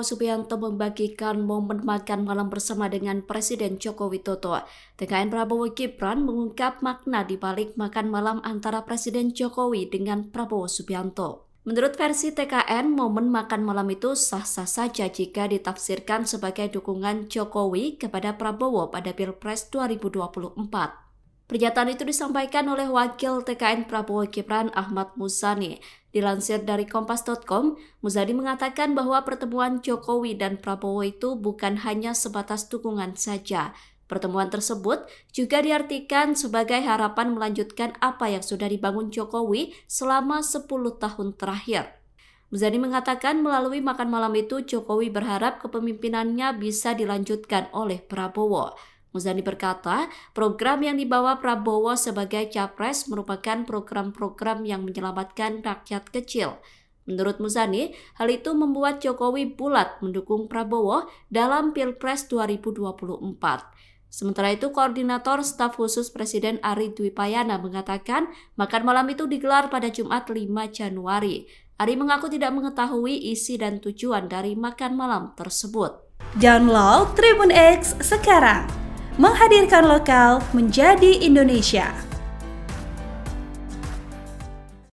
Prabowo Subianto membagikan momen makan malam bersama dengan Presiden Joko Widodo. TKN Prabowo Gibran mengungkap makna di balik makan malam antara Presiden Jokowi dengan Prabowo Subianto. Menurut versi TKN, momen makan malam itu sah-sah saja jika ditafsirkan sebagai dukungan Jokowi kepada Prabowo pada Pilpres 2024. Pernyataan itu disampaikan oleh Wakil TKN Prabowo Gibran Ahmad Muzani. Dilansir dari Kompas.com, Muzani mengatakan bahwa pertemuan Jokowi dan Prabowo itu bukan hanya sebatas dukungan saja. Pertemuan tersebut juga diartikan sebagai harapan melanjutkan apa yang sudah dibangun Jokowi selama 10 tahun terakhir. Muzani mengatakan melalui makan malam itu Jokowi berharap kepemimpinannya bisa dilanjutkan oleh Prabowo. Muzani berkata, program yang dibawa Prabowo sebagai capres merupakan program-program yang menyelamatkan rakyat kecil. Menurut Muzani, hal itu membuat Jokowi bulat mendukung Prabowo dalam Pilpres 2024. Sementara itu, Koordinator Staf Khusus Presiden Ari Dwipayana mengatakan makan malam itu digelar pada Jumat 5 Januari. Ari mengaku tidak mengetahui isi dan tujuan dari makan malam tersebut. Download Tribun X sekarang, menghadirkan lokal menjadi Indonesia.